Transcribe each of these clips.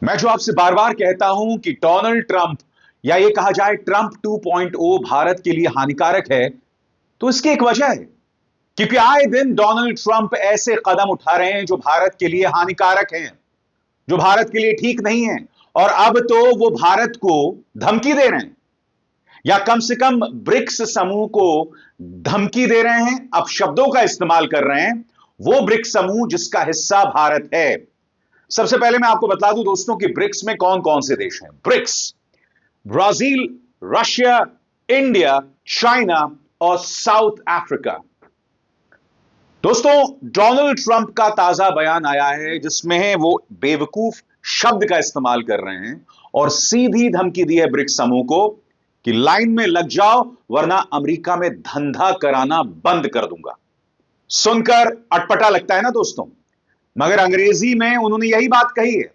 मैं जो आपसे बार बार कहता हूं कि डोनाल्ड ट्रंप या ये कहा जाए ट्रंप 2.0 भारत के लिए हानिकारक है, तो इसकी एक वजह है। क्योंकि आए दिन डोनाल्ड ट्रंप ऐसे कदम उठा रहे हैं जो भारत के लिए हानिकारक हैं, जो भारत के लिए ठीक नहीं है। और अब तो वो भारत को धमकी दे रहे हैं, या कम से कम ब्रिक्स समूह को धमकी दे रहे हैं, अब शब्दों का इस्तेमाल कर रहे हैं। वो ब्रिक्स समूह जिसका हिस्सा भारत है। सबसे पहले मैं आपको बता दूं दोस्तों कि ब्रिक्स में कौन कौन से देश हैं। BRICS Brazil, Russia, India, China और साउथ अफ्रीका। दोस्तों, डोनाल्ड ट्रंप का ताजा बयान आया है जिसमें वो बेवकूफ शब्द का इस्तेमाल कर रहे हैं और सीधी धमकी दी है ब्रिक्स समूह को कि लाइन में लग जाओ वरना अमेरिका में धंधा कराना बंद कर दूंगा। सुनकर अटपटा लगता है ना दोस्तों, मगर अंग्रेजी में उन्होंने यही बात कही है।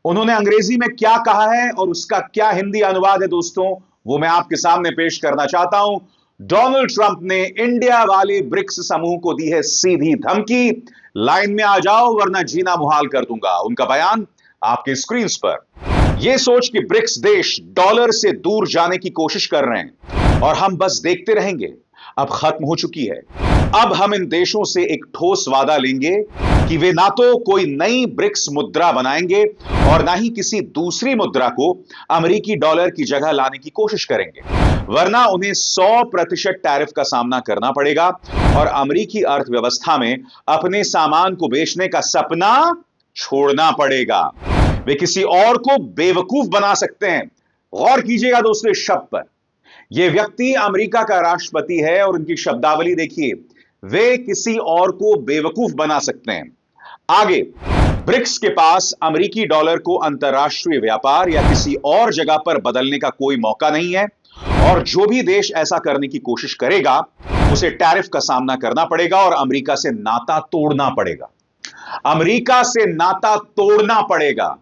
उन्होंने अंग्रेजी में क्या कहा है और उसका क्या हिंदी अनुवाद है दोस्तों, वो मैं आपके सामने पेश करना चाहता हूं। डोनाल्ड ट्रंप ने इंडिया वाले ब्रिक्स समूह को दी है सीधी धमकी, लाइन में आ जाओ वरना जीना मुहाल कर दूंगा। उनका बयान आपके स्क्रीन पर। यह सोच कि ब्रिक्स देश डॉलर से दूर जाने की कोशिश कर रहे हैं और हम बस देखते रहेंगे, अब खत्म हो चुकी है। अब हम इन देशों से एक ठोस वादा लेंगे कि वे ना तो कोई नई ब्रिक्स मुद्रा बनाएंगे और ना ही किसी दूसरी मुद्रा को अमेरिकी डॉलर की जगह लाने की कोशिश करेंगे, वरना उन्हें 100% टैरिफ का सामना करना पड़ेगा और अमेरिकी अर्थव्यवस्था में अपने सामान को बेचने का सपना छोड़ना पड़ेगा। वे किसी और को बेवकूफ बना सकते हैं। गौर कीजिएगा दोस्तों इस शब्द पर। यह व्यक्ति अमेरिका का राष्ट्रपति है और उनकी शब्दावली देखिए, वे किसी और को बेवकूफ बना सकते हैं। आगे, ब्रिक्स के पास अमेरिकी डॉलर को अंतरराष्ट्रीय व्यापार या किसी और जगह पर बदलने का कोई मौका नहीं है और जो भी देश ऐसा करने की कोशिश करेगा उसे टैरिफ का सामना करना पड़ेगा और अमेरिका से नाता तोड़ना पड़ेगा। अमेरिका से नाता तोड़ना पड़ेगा।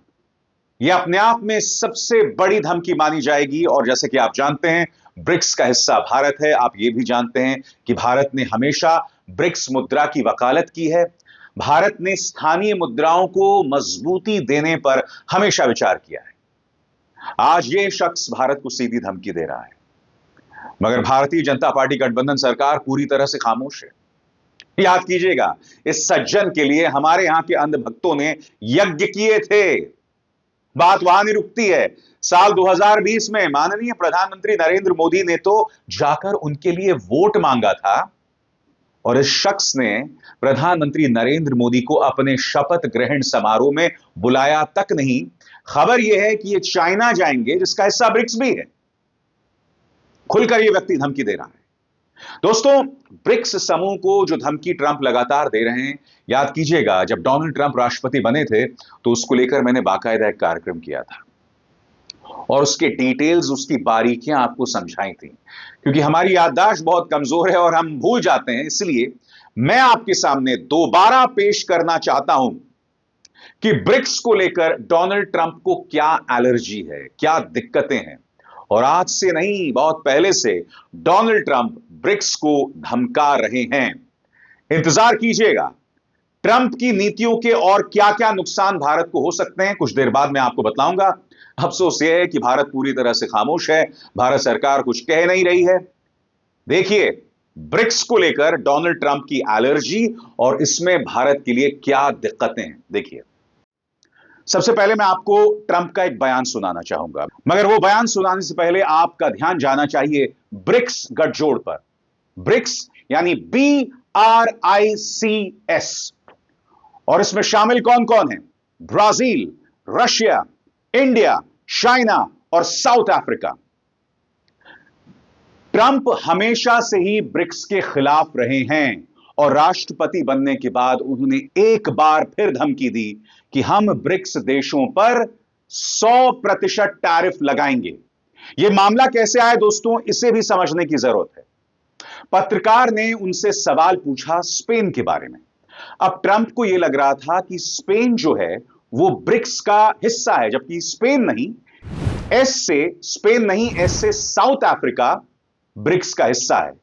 यह अपने आप में सबसे बड़ी धमकी मानी जाएगी। और जैसे कि आप जानते हैं, ब्रिक्स का हिस्सा भारत है। आप यह भी जानते हैं कि भारत ने हमेशा ब्रिक्स मुद्रा की वकालत की है। भारत ने स्थानीय मुद्राओं को मजबूती देने पर हमेशा विचार किया है। आज यह शख्स भारत को सीधी धमकी दे रहा है, मगर भारतीय जनता पार्टी गठबंधन सरकार पूरी तरह से खामोश है। याद कीजिएगा, इस सज्जन के लिए हमारे यहां के अंधभक्तों ने यज्ञ किए थे। बात वहां नहीं रुकती है। साल 2020 में माननीय प्रधानमंत्री नरेंद्र मोदी ने तो जाकर उनके लिए वोट मांगा था और इस शख्स ने प्रधानमंत्री नरेंद्र मोदी को अपने शपथ ग्रहण समारोह में बुलाया तक नहीं। खबर यह है कि ये चाइना जाएंगे जिसका हिस्सा ब्रिक्स भी है। खुलकर यह व्यक्ति धमकी दे रहा है। दोस्तों, ब्रिक्स समूह को जो धमकी ट्रंप लगातार दे रहे हैं, याद कीजिएगा जब डोनाल्ड ट्रंप राष्ट्रपति बने थे तो उसको लेकर मैंने बाकायदा एक कार्यक्रम किया था और उसके डिटेल्स, उसकी बारीकियां आपको समझाई थी। क्योंकि हमारी याददाश्त बहुत कमजोर है और हम भूल जाते हैं, इसलिए मैं आपके सामने दोबारा पेश करना चाहता हूं कि ब्रिक्स को लेकर डोनाल्ड ट्रंप को क्या एलर्जी है, क्या दिक्कतें हैं। और आज से नहीं, बहुत पहले से डोनाल्ड ट्रंप ब्रिक्स को धमका रहे हैं। इंतजार कीजिएगा, ट्रंप की नीतियों के और क्या क्या नुकसान भारत को हो सकते हैं, कुछ देर बाद मैं आपको बताऊंगा। अफसोस यह है कि भारत पूरी तरह से खामोश है। भारत सरकार कुछ कह नहीं रही है। देखिए, ब्रिक्स को लेकर डोनाल्ड ट्रंप की एलर्जी और इसमें भारत के लिए क्या दिक्कतें हैं। देखिए, सबसे पहले मैं आपको ट्रंप का एक बयान सुनाना चाहूंगा, मगर वो बयान सुनाने से पहले आपका ध्यान जाना चाहिए ब्रिक्स गठजोड़ पर। ब्रिक्स यानी BRICS, और इसमें शामिल कौन कौन है? ब्राजील, रशिया, इंडिया, चाइना और साउथ अफ्रीका। ट्रंप हमेशा से ही ब्रिक्स के खिलाफ रहे हैं और राष्ट्रपति बनने के बाद उन्होंने एक बार फिर धमकी दी कि हम ब्रिक्स देशों पर 100% टैरिफ लगाएंगे। यह मामला कैसे आया दोस्तों, इसे भी समझने की जरूरत है। पत्रकार ने उनसे सवाल पूछा स्पेन के बारे में। अब ट्रंप को यह लग रहा था कि स्पेन जो है वो ब्रिक्स का हिस्सा है, जबकि स्पेन नहीं, एस से साउथ अफ्रीका ब्रिक्स का हिस्सा है।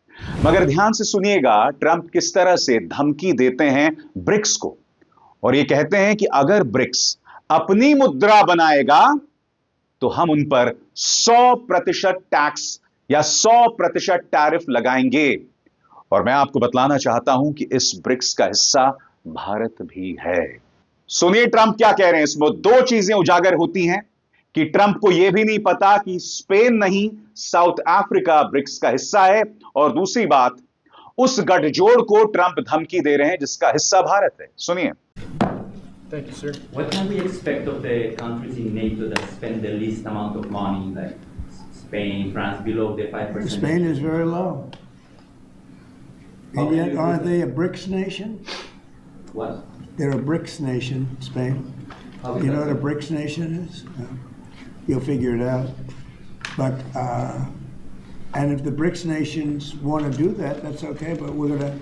मगर ध्यान से सुनिएगा ट्रंप किस तरह से धमकी देते हैं ब्रिक्स को, और ये कहते हैं कि अगर ब्रिक्स अपनी मुद्रा बनाएगा तो हम उन पर 100% टैक्स या 100% टैरिफ लगाएंगे। और मैं आपको बतलाना चाहता हूं कि इस ब्रिक्स का हिस्सा भारत भी है। सुनिए ट्रंप क्या कह रहे हैं। इसमें दो चीजें उजागर होती हैं कि ट्रंप को यह भी नहीं पता कि स्पेन नहीं साउथ अफ्रीका ब्रिक्स का हिस्सा है, और दूसरी बात, उस गठजोड़ को ट्रंप धमकी दे रहे हैं जिसका हिस्सा भारत है। सुनिए। Thank you, sir. What can we expect of the countries in NATO that spend the least amount of money, like Spain, France, below the 5%? Spain is very low. How And can yet, you aren't do they a BRICS nation? What? They're a BRICS nation, Spain. How is You that know what a so? BRICS nation is? You'll figure it out. But, and if the BRICS nations want to do that, that's okay, but we're going to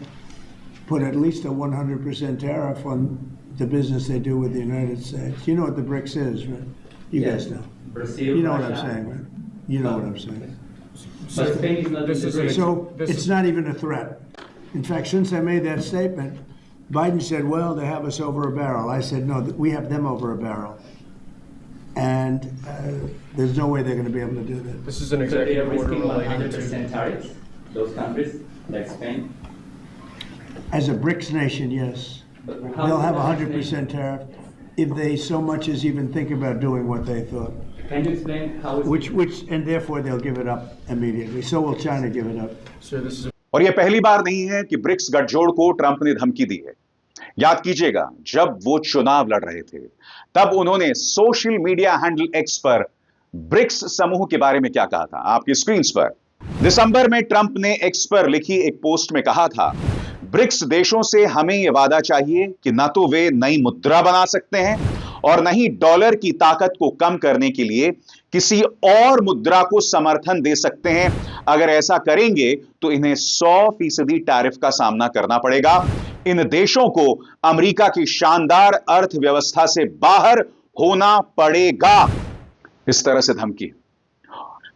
put at least a 100% tariff on the business they do with the United States. You know what the BRICS is, right? You Yes. guys know. Brazil, You know what I'm Russia. saying, right? You know what I'm saying. But Spain is not This in is the an BRICS. So This it's is- not even a threat. In fact, since I made that statement, Biden said, well, they have us over a barrel. I said, no, we have them over a barrel. And there's no way they're going to be able to do that. This is an So they are executive order risking relating to. 100% tariffs, those countries, like Spain. As a BRICS nation, yes. But how They'll is have it a that 100% tariff if they so much as even think about doing what they thought. Can you explain how is Which, and therefore they'll give it up immediately. So will China give it up. Sir, this is a और यह पहली बार नहीं है कि BRICS गठजोड़ को Trump ने धमकी दी है। याद कीजिएगा, जब वो चुनाव लड़ रहे थे तब उन्होंने सोशल मीडिया हैंडल एक्स पर ब्रिक्स समूह के बारे में क्या कहा था, आपकी स्क्रीन पर। दिसंबर में ट्रंप ने एक्स पर लिखी एक पोस्ट में कहा था, ब्रिक्स देशों से हमें यह वादा चाहिए कि न तो वे नई मुद्रा बना सकते हैं और न ही डॉलर की ताकत को कम करने के लिए किसी और मुद्रा को समर्थन दे सकते हैं। अगर ऐसा करेंगे तो इन्हें 100% टैरिफ का सामना करना पड़ेगा। इन देशों को अमेरिका की शानदार अर्थव्यवस्था से बाहर होना पड़ेगा। इस तरह से धमकी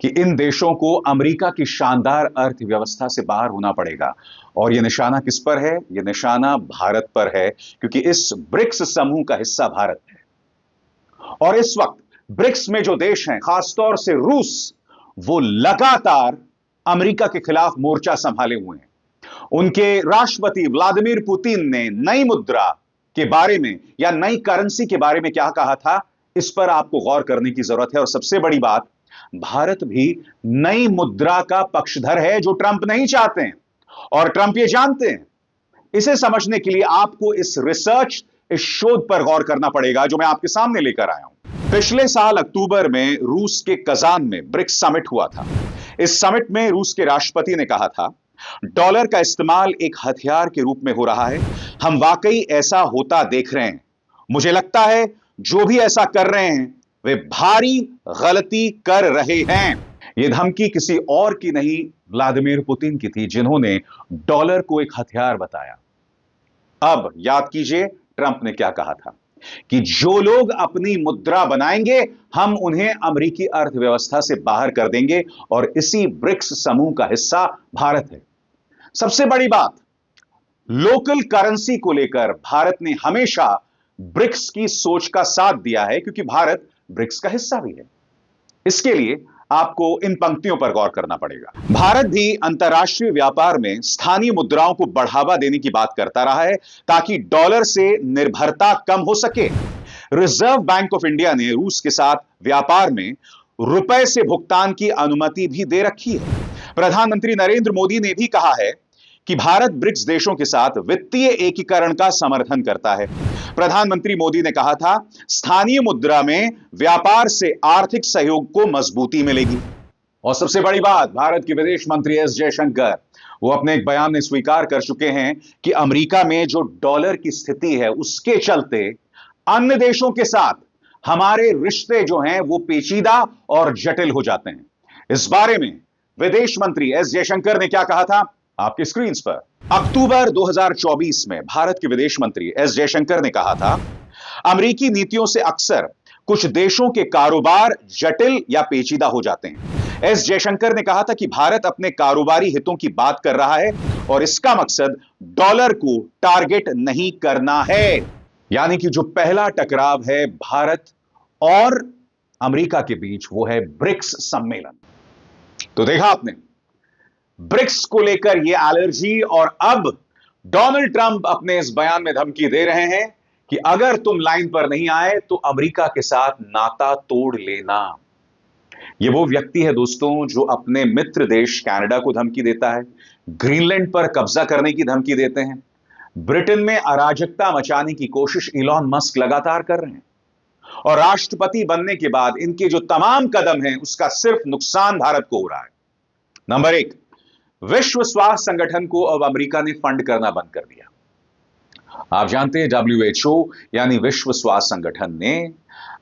कि इन देशों को अमेरिका की शानदार अर्थव्यवस्था से बाहर होना पड़ेगा। और यह निशाना किस पर है? यह निशाना भारत पर है, क्योंकि इस ब्रिक्स समूह का हिस्सा भारत है। और इस वक्त ब्रिक्स में जो देश हैं, खासतौर से रूस, वो लगातार अमेरिका के खिलाफ मोर्चा संभाले हुए हैं। उनके राष्ट्रपति व्लादिमीर पुतिन ने नई मुद्रा के बारे में या नई करेंसी के बारे में क्या कहा था, इस पर आपको गौर करने की जरूरत है। और सबसे बड़ी बात, भारत भी नई मुद्रा का पक्षधर है, जो ट्रंप नहीं चाहते हैं और ट्रंप ये जानते हैं। इसे समझने के लिए आपको इस रिसर्च, इस शोध पर गौर करना पड़ेगा जो मैं आपके सामने लेकर आया हूं। पिछले साल अक्टूबर में रूस के कजान में ब्रिक्स समिट हुआ था। इस समिट में रूस के राष्ट्रपति ने कहा था, डॉलर का इस्तेमाल एक हथियार के रूप में हो रहा है। हम वाकई ऐसा होता देख रहे हैं। मुझे लगता है जो भी ऐसा कर रहे हैं वे भारी गलती कर रहे हैं। यह धमकी किसी और की नहीं, व्लादिमीर पुतिन की थी, जिन्होंने डॉलर को एक हथियार बताया। अब याद कीजिए ट्रंप ने क्या कहा था कि जो लोग अपनी मुद्रा बनाएंगे हम उन्हें अमेरिकी अर्थव्यवस्था से बाहर कर देंगे, और इसी ब्रिक्स समूह का हिस्सा भारत है। सबसे बड़ी बात, लोकल करेंसी को लेकर भारत ने हमेशा ब्रिक्स की सोच का साथ दिया है, क्योंकि भारत ब्रिक्स का हिस्सा भी है। इसके लिए आपको इन पंक्तियों पर गौर करना पड़ेगा। भारत भी अंतर्राष्ट्रीय व्यापार में स्थानीय मुद्राओं को बढ़ावा देने की बात करता रहा है ताकि डॉलर से निर्भरता कम हो सके। रिजर्व बैंक ऑफ इंडिया ने रूस के साथ व्यापार में रुपए से भुगतान की अनुमति भी दे रखी है। प्रधानमंत्री नरेंद्र मोदी ने भी कहा है कि भारत ब्रिक्स देशों के साथ वित्तीय एकीकरण का समर्थन करता है। प्रधानमंत्री मोदी ने कहा था, स्थानीय मुद्रा में व्यापार से आर्थिक सहयोग को मजबूती मिलेगी। और सबसे बड़ी बात, भारत के विदेश मंत्री एस जयशंकर, वो अपने एक बयान में स्वीकार कर चुके हैं कि अमेरिका में जो डॉलर की स्थिति है उसके चलते अन्य देशों के साथ हमारे रिश्ते जो हैं वो पेचीदा और जटिल हो जाते हैं। इस बारे में विदेश मंत्री एस जयशंकर ने क्या कहा था, आपकी स्क्रीन पर। अक्टूबर 2024 में भारत के विदेश मंत्री एस जयशंकर ने कहा था, अमेरिकी नीतियों से अक्सर कुछ देशों के कारोबार जटिल या पेचीदा हो जाते हैं। एस जयशंकर ने कहा था कि भारत अपने कारोबारी हितों की बात कर रहा है और इसका मकसद डॉलर को टारगेट नहीं करना है। यानी कि जो पहला टकराव है भारत और अमेरिका के बीच, वो है ब्रिक्स सम्मेलन। तो देखा आपने, ब्रिक्स को लेकर यह एलर्जी, और अब डोनाल्ड ट्रंप अपने इस बयान में धमकी दे रहे हैं कि अगर तुम लाइन पर नहीं आए तो अमेरिका के साथ नाता तोड़ लेना। यह वो व्यक्ति है दोस्तों जो अपने मित्र देश कनाडा को धमकी देता है, ग्रीनलैंड पर कब्जा करने की धमकी देते हैं, ब्रिटेन में अराजकता मचाने की कोशिश इलॉन मस्क लगातार कर रहे हैं, और राष्ट्रपति बनने के बाद इनके जो तमाम कदम हैं उसका सिर्फ नुकसान भारत को हो रहा है। नंबर 1, विश्व स्वास्थ्य संगठन को अब अमेरिका ने फंड करना बंद कर दिया। आप जानते हैं WHO यानी विश्व स्वास्थ्य संगठन ने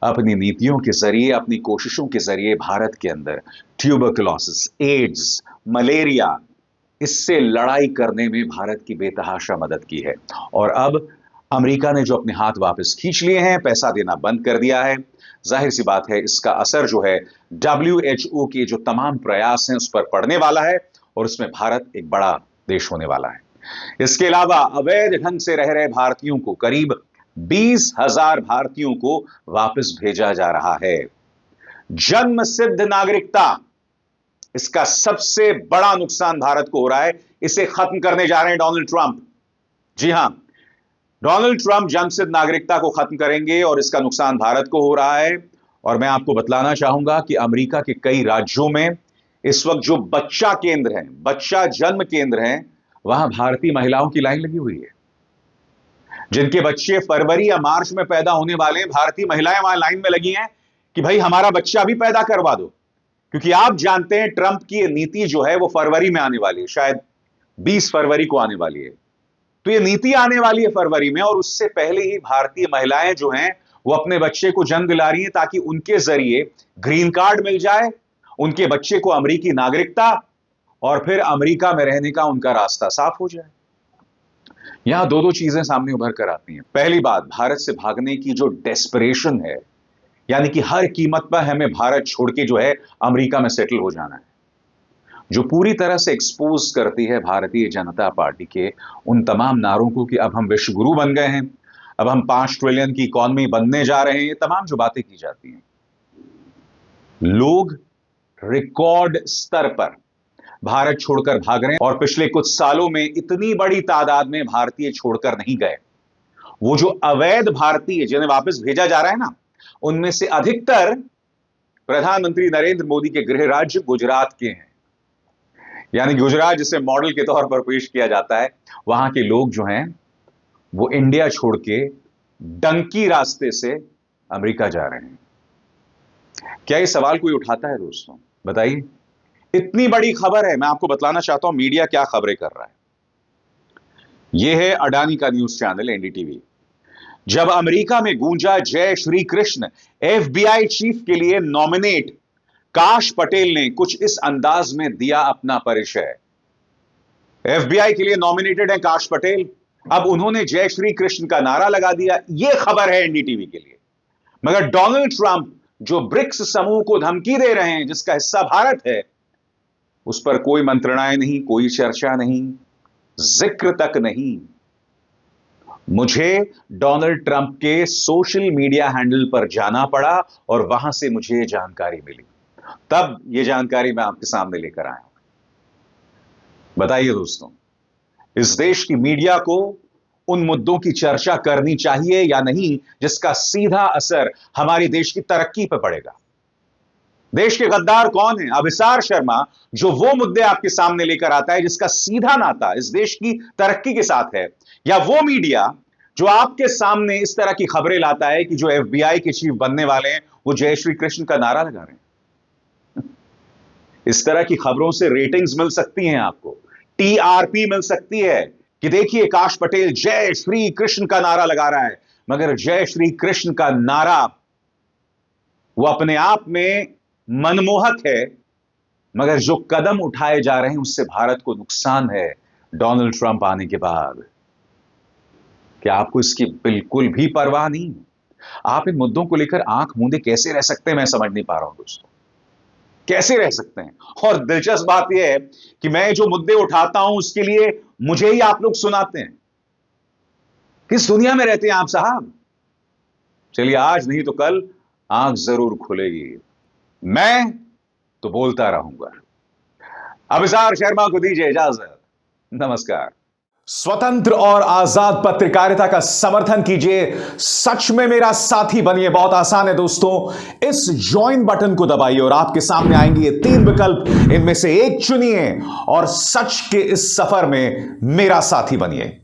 अपनी नीतियों के जरिए, अपनी कोशिशों के जरिए भारत के अंदर ट्यूबरकुलोसिस, एड्स, मलेरिया, इससे लड़ाई करने में भारत की बेतहाशा मदद की है। और अब अमेरिका ने जो अपने हाथ वापस खींच लिए हैं, पैसा देना बंद कर दिया है, जाहिर सी बात है इसका असर जो है WHO के जो तमाम प्रयास हैं उस पर पड़ने वाला है, और उसमें भारत एक बड़ा देश होने वाला है। इसके अलावा अवैध ढंग से रह रहे भारतीयों को, करीब 20,000 भारतीयों को वापस भेजा जा रहा है। जन्म सिद्ध नागरिकता, इसका सबसे बड़ा नुकसान भारत को हो रहा है। इसे खत्म करने जा रहे हैं डोनाल्ड ट्रंप। जी हां, डोनाल्ड ट्रंप जन्मसिद्ध नागरिकता को खत्म करेंगे और इसका नुकसान भारत को हो रहा है। और मैं आपको बतलाना चाहूंगा कि अमेरिका के कई राज्यों में इस वक्त जो बच्चा केंद्र हैं, बच्चा जन्म केंद्र हैं, वहां भारतीय महिलाओं की लाइन लगी हुई है। जिनके बच्चे फरवरी या मार्च में पैदा होने वाले हैं, भारतीय महिलाएं वहां लाइन में लगी हैं कि भाई हमारा बच्चा भी पैदा करवा दो, क्योंकि आप जानते हैं ट्रंप की नीति जो है वो फरवरी में आने वाली है, शायद 20 फरवरी को आने वाली है। तो ये नीति आने वाली है फरवरी में, और उससे पहले ही भारतीय महिलाएं जो हैं वो अपने बच्चे को जन्म दिला रही हैं ताकि उनके जरिए ग्रीन कार्ड मिल जाए, उनके बच्चे को अमेरिकी नागरिकता, और फिर अमेरिका में रहने का उनका रास्ता साफ हो जाए। यहां दो चीजें सामने उभर कर आती हैं। पहली बात, भारत से भागने की जो डेस्परेशन है, यानी कि हर कीमत पर हमें भारत छोड़ के जो है अमेरिका में सेटल हो जाना है, जो पूरी तरह से एक्सपोज करती है भारतीय जनता पार्टी के उन तमाम नारों को कि अब हम विश्व गुरु बन गए हैं, अब हम 5 ट्रिलियन की इकॉनमी बनने जा रहे हैं। ये तमाम जो बातें की जाती हैं, लोग रिकॉर्ड स्तर पर भारत छोड़कर भाग रहे हैं, और पिछले कुछ सालों में इतनी बड़ी तादाद में भारतीय छोड़कर नहीं गए। वो जो अवैध भारतीय जिन्हें वापस भेजा जा रहा है ना, उनमें से अधिकतर प्रधानमंत्री नरेंद्र मोदी के गृह राज्य गुजरात के हैं। यानी गुजरात जिसे मॉडल के तौर पर पेश किया जाता है, वहां के लोग जो हैं वो इंडिया छोड़ के डंकी रास्ते से अमेरिका जा रहे हैं। क्या ये सवाल कोई उठाता है दोस्तों? बताइए। इतनी बड़ी खबर है, मैं आपको बतलाना चाहता हूं मीडिया क्या खबरें कर रहा है। यह है अडानी का न्यूज चैनल NDTV। जब अमेरिका में गूंजा जय श्री कृष्ण, FBI चीफ के लिए नॉमिनेट काश पटेल ने कुछ इस अंदाज में दिया अपना परिचय। FBI के लिए नॉमिनेटेड है काश पटेल, अब उन्होंने जय श्री कृष्ण का नारा लगा दिया। यह खबर है NDTV के लिए। मगर डोनाल्ड ट्रंप जो ब्रिक्स समूह को धमकी दे रहे हैं, जिसका हिस्सा भारत है, उस पर कोई मंत्रणाएं नहीं, कोई चर्चा नहीं, जिक्र तक नहीं। मुझे डोनाल्ड ट्रंप के सोशल मीडिया हैंडल पर जाना पड़ा और वहां से मुझे यह जानकारी मिली, तब यह जानकारी मैं आपके सामने लेकर आया हूं। बताइए दोस्तों, इस देश की मीडिया को उन मुद्दों की चर्चा करनी चाहिए या नहीं जिसका सीधा असर हमारे देश की तरक्की पर पड़ेगा? देश के गद्दार कौन है? अभिसार शर्मा, जो वो मुद्दे आपके सामने लेकर आता है जिसका सीधा नाता इस देश की तरक्की के साथ है, या वो मीडिया जो आपके सामने इस तरह की खबरें लाता है कि जो FBI के चीफ बनने वाले हैं वो जय श्री कृष्ण का नारा लगा रहे हैं? इस तरह की खबरों से रेटिंग्स मिल सकती हैं आपको, TRP मिल सकती है कि देखिए काश पटेल जय श्री कृष्ण का नारा लगा रहा है। मगर जय श्री कृष्ण का नारा वो अपने आप में मनमोहक है, मगर जो कदम उठाए जा रहे हैं उससे भारत को नुकसान है। डोनाल्ड ट्रंप आने के बाद क्या आपको इसकी बिल्कुल भी परवाह नहीं? आप इन मुद्दों को लेकर आंख मूंदे कैसे रह सकते हैं, मैं समझ नहीं पा रहा हूं दोस्तों, कैसे रह सकते हैं? और दिलचस्प बात यह है कि मैं जो मुद्दे उठाता हूं उसके लिए मुझे ही आप लोग सुनाते हैं। किस दुनिया में रहते हैं आप साहब? चलिए आज नहीं तो कल आंख जरूर खुलेगी। मैं तो बोलता रहूंगा। अभिसार शर्मा को दीजिए इजाजत। नमस्कार। स्वतंत्र और आजाद पत्रकारिता का समर्थन कीजिए, सच में मेरा साथी बनिए। बहुत आसान है दोस्तों, इस ज्वाइन बटन को दबाइए और आपके सामने आएंगे ये 3 विकल्प, इनमें से एक चुनिए और सच के इस सफर में मेरा साथी बनिए।